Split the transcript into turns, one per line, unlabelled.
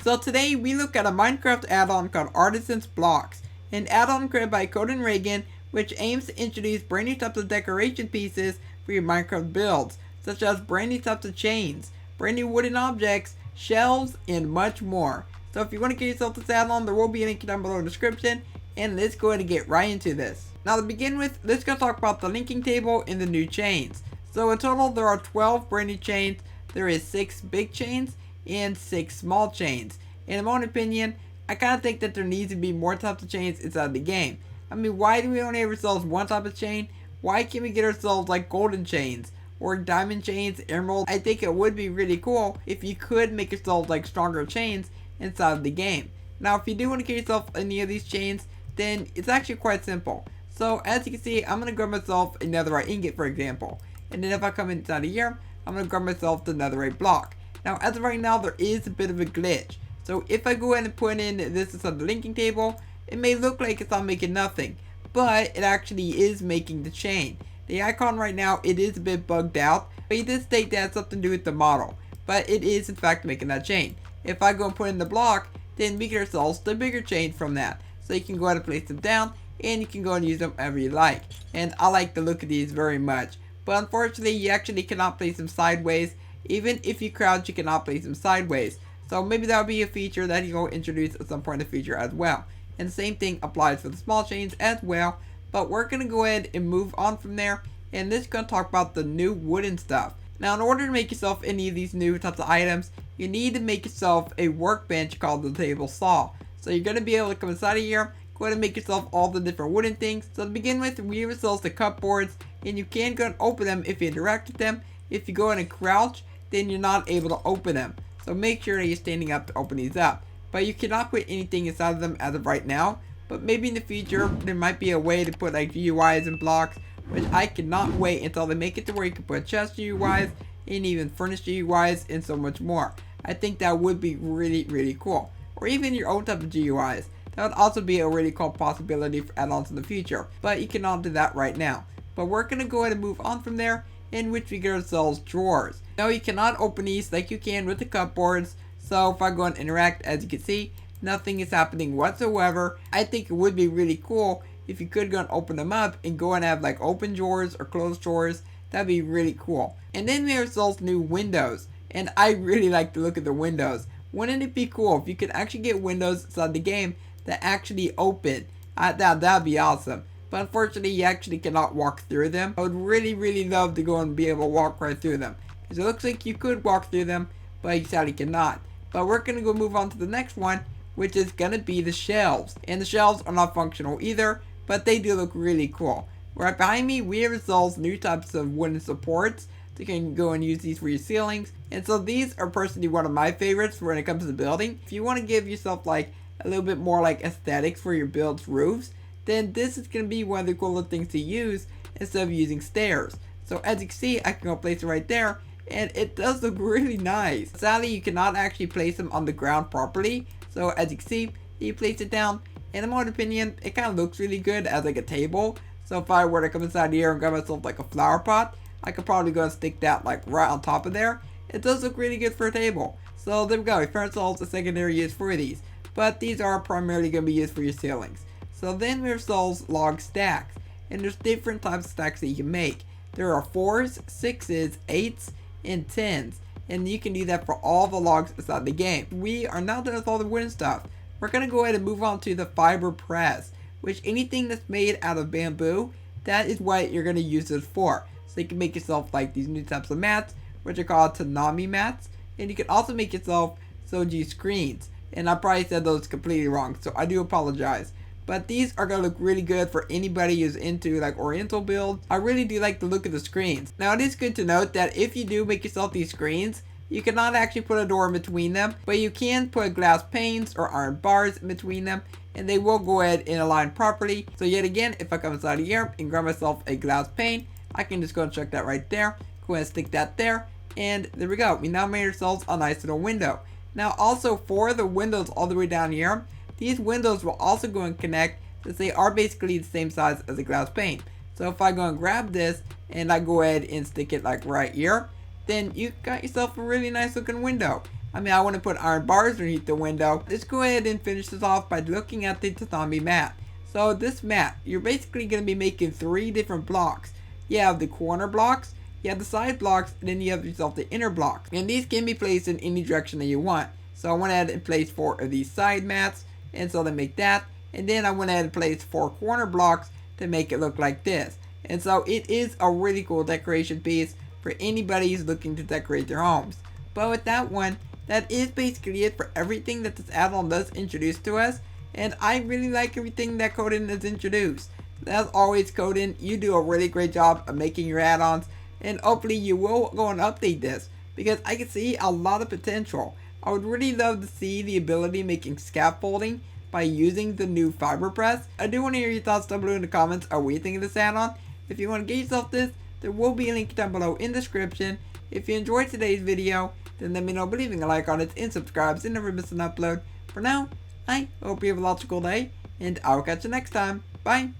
So today we look at a Minecraft add-on called Artisan's Blocks, an add-on created by Coden Reagan which aims to introduce brand new types of decoration pieces for your Minecraft builds, such as brand new types of chains, brand new wooden objects, shelves, and much more. So if you want to get yourself this add-on, there will be a link down below in the description, and let's go ahead and get right into this. Now to begin with, let's go talk about the linking table and the new chains. So in total there are 12 brand new chains. There is 6 big chains and 6 small chains. In my own opinion, I kind of think that there needs to be more types of chains inside the game. I mean, why do we only have ourselves one type of chain? Why can't we get ourselves like golden chains or diamond chains, emerald? I think it would be really cool if you could make yourselves like stronger chains inside of the game. Now if you do want to get yourself any of these chains, then it's actually quite simple. So as you can see, I'm going to grab myself a netherite ingot, for example. And then if I come inside of here, I'm going to grab myself the netherite block. Now as of right now, there is a bit of a glitch. So if I go ahead and put in this inside the linking table, it may look like it's not making nothing, but it actually is making the chain. The icon right now, it is a bit bugged out, but it did state that it has something to do with the model. But it is in fact making that chain. If I go and put in the block, then we get ourselves the bigger chain from that. So you can go ahead and place them down, and you can go and use them however you like. And I like the look of these very much. But unfortunately, you actually cannot place them sideways. Even if you crouch, you cannot place them sideways. So maybe that will be a feature that you'll introduce at some point in the future as well. And the same thing applies for the small chains as well. But we're going to go ahead and move on from there. And this is going to talk about the new wooden stuff. Now in order to make yourself any of these new types of items, you need to make yourself a workbench called the table saw. So you're going to be able to come inside of here, go ahead and make yourself all the different wooden things. So to begin with, we have ourselves the cupboards. And you can go and open them if you interact with them. If you go in and crouch, then you're not able to open them. So make sure that you're standing up to open these up. But you cannot put anything inside of them as of right now. But maybe in the future, there might be a way to put like GUIs and blocks, which I cannot wait until they make it to where you can put chest GUIs and even furnace GUIs and so much more. I think that would be really, really cool. Or even your own type of GUIs. That would also be a really cool possibility for add-ons in the future. But you cannot do that right now. But we're going to go ahead and move on from there, in which we get ourselves drawers. Now you cannot open these like you can with the cupboards. So if I go and interact, as you can see, nothing is happening whatsoever. I think it would be really cool if you could go and open them up and go and have like open drawers or closed drawers. That'd be really cool. And then we have ourselves new windows. And I really like the look of the windows. Wouldn't it be cool if you could actually get windows inside the game that actually open? That'd be awesome. But unfortunately, you actually cannot walk through them. I would really, really love to go and be able to walk right through them. Because it looks like you could walk through them, but you sadly cannot. But we're going to go move on to the next one, which is going to be the shelves. And the shelves are not functional either, but they do look really cool. Right behind me, we have ourselves new types of wooden supports. So you can go and use these for your ceilings. And so these are personally one of my favorites when it comes to building. If you want to give yourself like a little bit more like aesthetics for your build's roofs, then this is going to be one of the cooler things to use instead of using stairs. So as you can see, I can go place it right there, and it does look really nice. Sadly, you cannot actually place them on the ground properly. So as you can see, you place it down, and in my own opinion, it kind of looks really good as like a table. So if I were to come inside here and grab myself like a flower pot, I could probably go and stick that like right on top of there. It does look really good for a table. So there we go, we found ourselves a secondary use for these. But these are primarily going to be used for your ceilings. So then we have ourselves log stacks, and there's different types of stacks that you can make. There are 4s, 6s, 8s, and 10s, and you can do that for all the logs inside the game. We are now done with all the wooden stuff. We're going to go ahead and move on to the fiber press, which anything that's made out of bamboo, that is what you're going to use it for. So you can make yourself like these new types of mats, which are called Tanami mats, and you can also make yourself Soji screens. And I probably said those completely wrong, so I do apologize. But these are going to look really good for anybody who's into like oriental builds. I really do like the look of the screens. Now it is good to note that if you do make yourself these screens, you cannot actually put a door in between them. But you can put glass panes or iron bars in between them, and they will go ahead and align properly. So yet again, if I come inside of here and grab myself a glass pane, I can just go and check that right there. Go ahead and stick that there. And there we go. We now made ourselves a nice little window. Now also for the windows all the way down here, these windows will also go and connect since they are basically the same size as a glass pane. So if I go and grab this and I go ahead and stick it like right here, then you got yourself a really nice looking window. I want to put iron bars underneath the window. Let's go ahead and finish this off by looking at the tatami mat. So this mat, you're basically going to be making 3 different blocks. You have the corner blocks, you have the side blocks, and then you have yourself the inner blocks. And these can be placed in any direction that you want. So I went ahead and placed 4 of these side mats, and so they make that. And then I went ahead and placed 4 corner blocks to make it look like this. And so it is a really cool decoration piece for anybody who's looking to decorate their homes. But with that one, that is basically it for everything that this add-on does introduce to us. And I really like everything that Coden has introduced. As always, Coden, you do a really great job of making your add-ons. And hopefully you will go and update this, because I can see a lot of potential. I would really love to see the ability of making scaffolding by using the new fiber press. I do want to hear your thoughts down below in the comments on what you think of this add-on. If you want to get yourself this, there will be a link down below in the description. If you enjoyed today's video, then let me know by leaving a like on it and subscribe so you never miss an upload. For now, I hope you have a logical day, and I'll catch you next time. Bye!